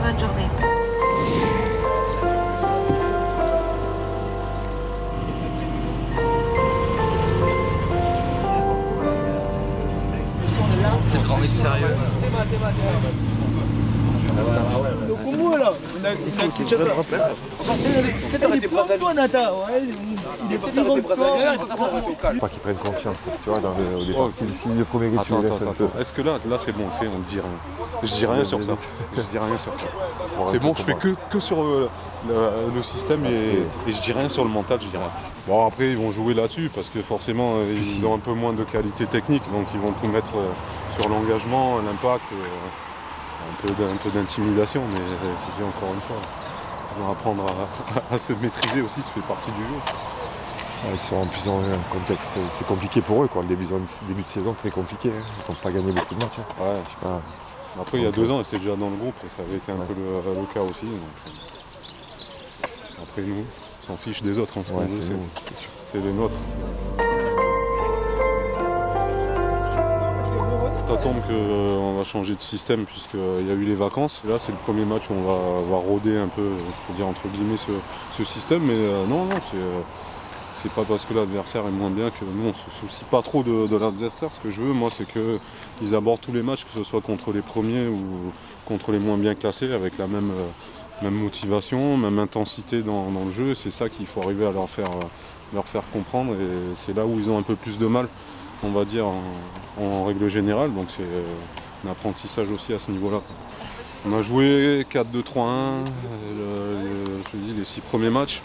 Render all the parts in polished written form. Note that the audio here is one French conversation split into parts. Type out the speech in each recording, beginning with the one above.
Bonne journée. C'est le grand mec sérieux. Pas qu'ils prennent confiance, tu vois, au départ. Si le premier but, tu le laisses un peu. Est-ce que là c'est bon, on le fait, on ne dit rien. Je dis rien sur ça. Je dis rien sur ça. C'est bon, je fais que sur le système et je dis rien sur le mental, je dis rien. Bon, après, ils vont jouer là-dessus parce que forcément, ils ont un peu moins de qualité technique, donc ils vont tout mettre sur l'engagement, l'impact, un peu d'intimidation, mais je dis encore une fois, ils vont apprendre à se maîtriser aussi, ça fait partie du jeu. Ils sont en plus dans un contexte, c'est compliqué pour eux, quoi. Le début de saison très compliqué, hein. Ils n'ont pas gagné beaucoup de matchs. Hein. Ouais. Je sais pas. Après, il y a 2 ans, c'est déjà dans le groupe, et ça avait été un peu le cas aussi. Donc, après, nous, on s'en fiche des autres, hein, c'est les nôtres. Ça tombe qu'on va changer de système puisqu'il y a eu les vacances. Là, c'est le premier match où on va rôder un peu, je peux dire entre guillemets, ce système. Mais non, c'est pas parce que l'adversaire est moins bien que nous, on se soucie pas trop de l'adversaire. Ce que je veux, moi, c'est qu'ils abordent tous les matchs, que ce soit contre les premiers ou contre les moins bien classés, avec la même motivation, même intensité dans le jeu. C'est ça qu'il faut arriver à leur faire comprendre. Et c'est là où ils ont un peu plus de mal, on va dire, en règle générale. Donc c'est un apprentissage aussi à ce niveau-là. On a joué 4-2-3-1, je dis les 6 premiers matchs.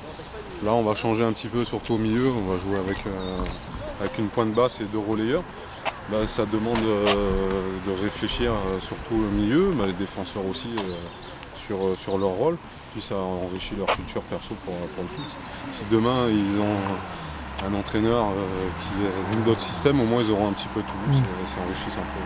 Là, on va changer un petit peu, surtout au milieu. On va jouer avec une pointe basse et 2 relayeurs. Là, ça demande de réfléchir surtout au milieu, mais les défenseurs aussi sur leur rôle. Puis ça enrichit leur culture perso pour le foot. Si demain, ils ont un entraîneur qui vient d'autres systèmes, au moins ils auront un petit peu tout vu, ça enrichit un peu.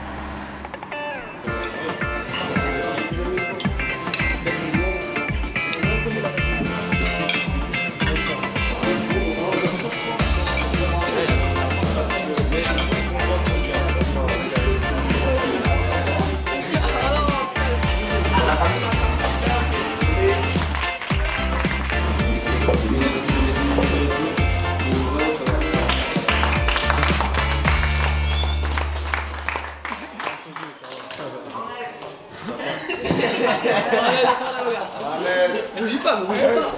Ne bougez pas, ne bougez pas.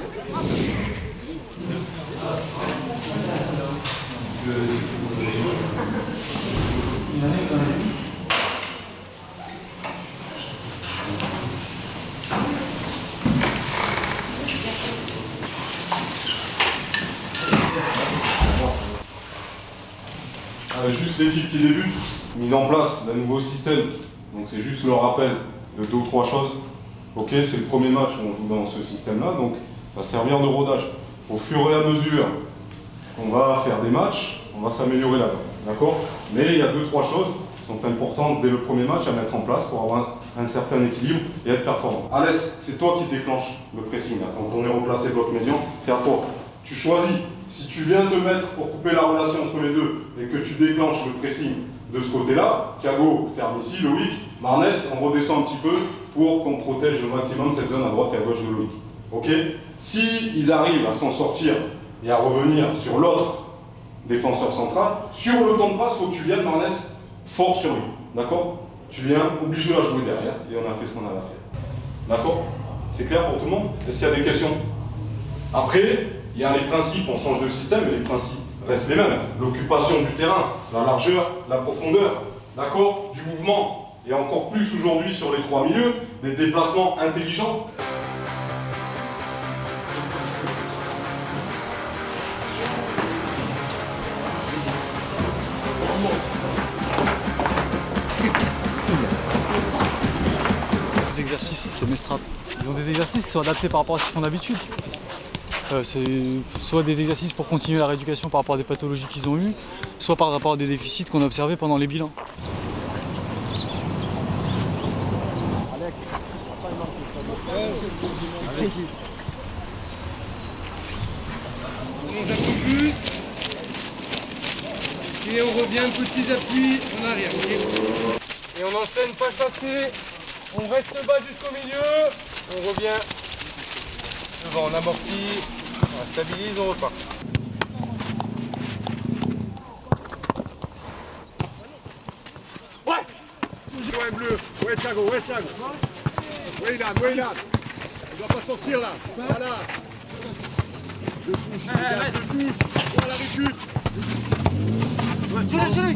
Juste l'équipe qui débute, mise en place d'un nouveau système, donc c'est juste le rappel de 2 ou 3 choses. Ok, c'est le premier match où on joue dans ce système-là, donc ça va servir de rodage. Au fur et à mesure qu'on va faire des matchs, on va s'améliorer là-dedans, d'accord? Mais il y a 2-3 choses qui sont importantes dès le premier match à mettre en place pour avoir un certain équilibre et être performant. Alès, c'est toi qui déclenche le pressing, là. Quand on est replacé bloc médian, c'est à toi. Tu choisis, si tu viens te mettre pour couper la relation entre les deux et que tu déclenches le pressing de ce côté-là, Thiago ferme ici, Loïc, Marnès, on redescend un petit peu pour qu'on protège le maximum cette zone à droite et à gauche de Loïc. Ok? Si ils arrivent à s'en sortir et à revenir sur l'autre défenseur central, sur le temps de passe, il faut que tu viennes, Marnès, fort sur lui. D'accord? Tu viens, oblige-le à jouer derrière et on a fait ce qu'on avait à faire. D'accord? C'est clair pour tout le monde? Est-ce qu'il y a des questions? Après, il y a les principes, on change de système, mais les principes restent les mêmes. L'occupation du terrain, la largeur, la profondeur, d'accord, du mouvement, et encore plus aujourd'hui sur les 3 milieux, des déplacements intelligents. Les exercices, c'est mes strates. Ils ont des exercices qui sont adaptés par rapport à ce qu'ils font d'habitude. C'est soit des exercices pour continuer la rééducation par rapport à des pathologies qu'ils ont eues, soit par rapport à des déficits qu'on a observés pendant les bilans. On monte un peu plus. Et on revient, petits appuis en arrière. Okay. Et on enchaîne pas chassé. On reste bas jusqu'au milieu. On revient devant, on amortit. On stabilise, on repart. Ouais bleu, ouais Thiago, ouais Thiago. Ouais Ilan. Il doit pas sortir là. Voilà. Deux touches, regarde, deux touches. Voilà la récup. Tire-le.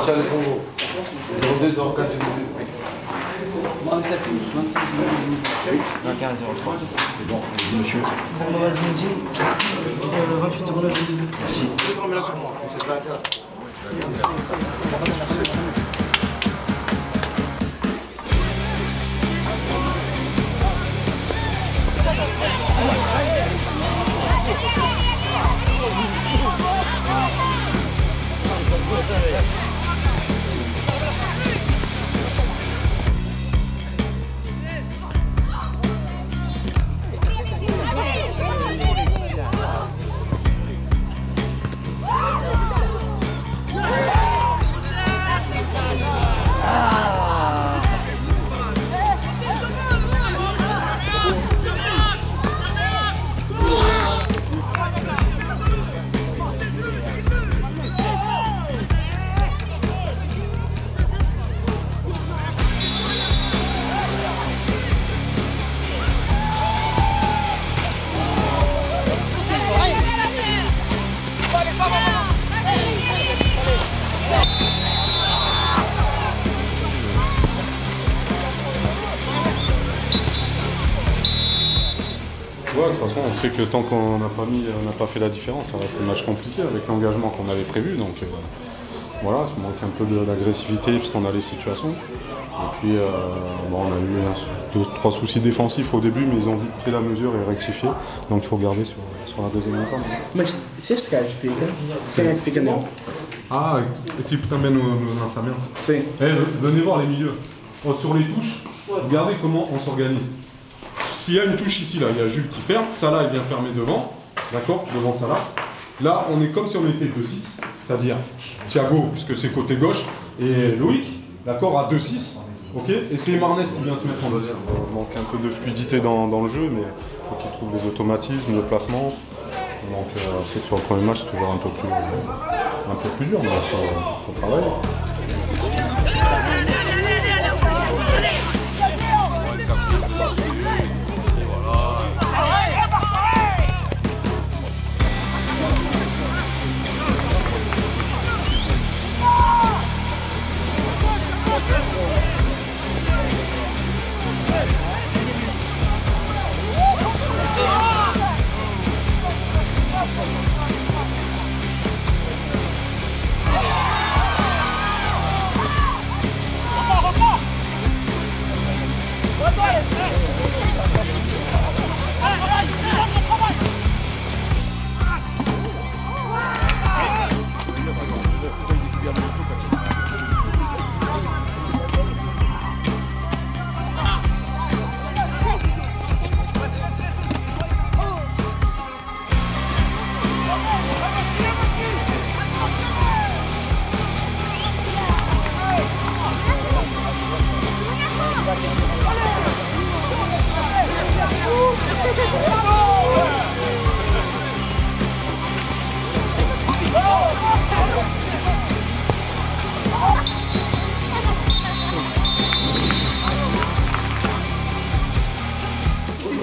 Tiens les songos. 02, 04, 27 26 21 03. C'est bon, monsieur. Vas-y, 28 09. Merci. Remets-la sur moi. Ouais, de toute façon, on sait que tant qu'on n'a pas fait la différence, ça reste un match compliqué avec l'engagement qu'on avait prévu. Donc voilà, il manque un peu d'agressivité puisqu'on a les situations. Et puis bon, on a eu 2-3 soucis défensifs au début, mais ils ont vite pris la mesure et rectifié. Donc il faut regarder sur la deuxième mi-temps. Mas se este gajo fica, quem é que fica nele? Ah, tipo também no lançamento. Sim. Venez voir les milieux. Oh, sur les touches, regardez comment on s'organise. S'il y a une touche ici, là, il y a Jules qui ferme, Salah il vient fermer devant, d'accord, devant Salah. Là, on est comme si on était 2-6, c'est-à-dire Thiago, puisque c'est côté gauche, et Loïc, d'accord, à 2-6, ok, et c'est Marnès qui vient se mettre en 2. Il manque un peu de fluidité dans le jeu, mais il faut qu'il trouve les automatismes, le placement. Donc, c'est que sur le premier match, c'est toujours un peu plus dur, mais il faut travailler.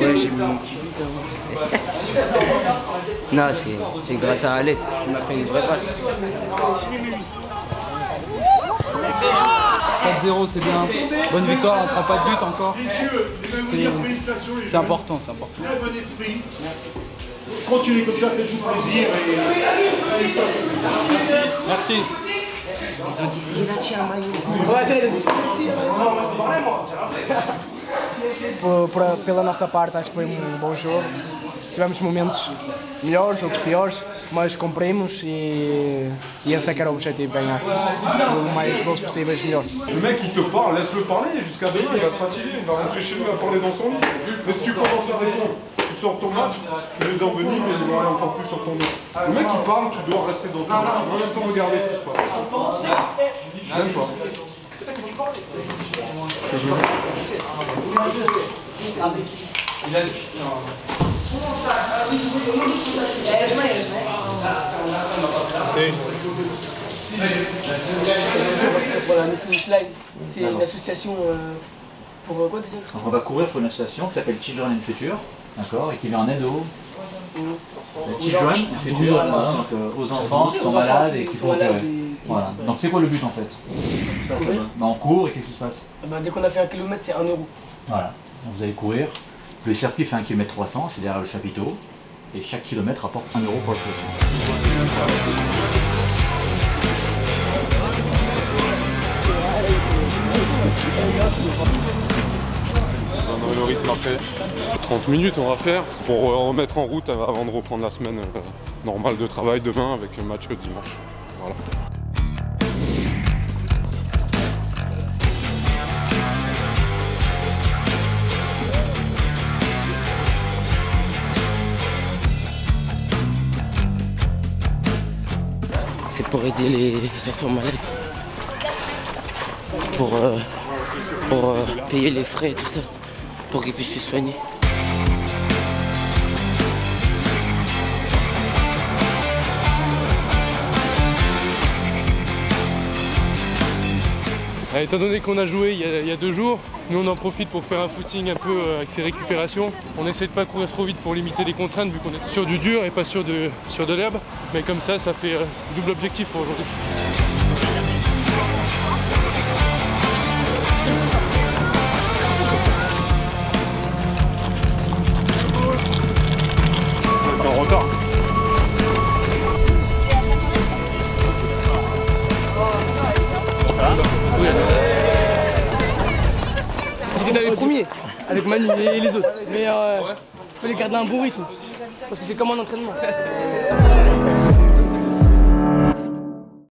Ouais, j'ai mis mon petit but. Non, c'est grâce à Alès. Il m'a fait une vraie passe. 4-0, c'est bien. Bonne victoire, on ne prend pas de but encore. C'est important, c'est important. Continuez comme ça, faites-vous plaisir. Merci. Ils ont dit ce qu'il a tiré un maillot. Vai ser pela nossa parte, acho que foi bom jogo. Tivemos momentos melhores, outros piores, mas cumprimos e esse é que era o objetivo, ganhar. O mais gols possíveis, melhor. Le mec il te parle, laisse-le parler, jusqu'à demain il va se fatiguer, il va rentrer chez lui, il va parler dans son lit. Mais si tu commences à répondre, tu sors ton match, tu les envenimes et ils vont aller encore plus sur ton dos. Le mec qui parle, tu dois rester dans ton dos. En même temps, regarder ce qui se passe. Même pas. Voilà, le Finish Line, c'est une association pour quoi déjà? On va courir pour une association qui s'appelle Children in Future, d'accord, et qui vient en aide aux Children in Future, voilà, donc aux enfants qui sont malades et qui sont malades. Voilà. Donc c'est quoi le but en fait? On court et qu'est-ce qui se passe? Dès qu'on a fait 1 kilomètre, c'est 1 €. Voilà, donc vous allez courir. Le circuit fait 1 km 300, c'est derrière le chapiteau, et chaque kilomètre rapporte 1 € pour l'association. On a le rythme après. 30 minutes on va faire pour remettre en route avant de reprendre la semaine normale de travail demain avec un match dimanche. Voilà. C'est pour aider les enfants malades. Pour payer les frais et tout ça. Pour qu'ils puissent se soigner. Étant donné qu'on a joué il y a 2 jours, nous on en profite pour faire un footing un peu avec ses récupérations. On essaie de pas courir trop vite pour limiter les contraintes vu qu'on est sur du dur et pas sur de l'herbe. Mais comme ça fait double objectif pour aujourd'hui. On est en retard. J'étais dans les premiers, avec Manu et les autres. Mais il fallait garder un bon rythme, parce que c'est comme un entraînement.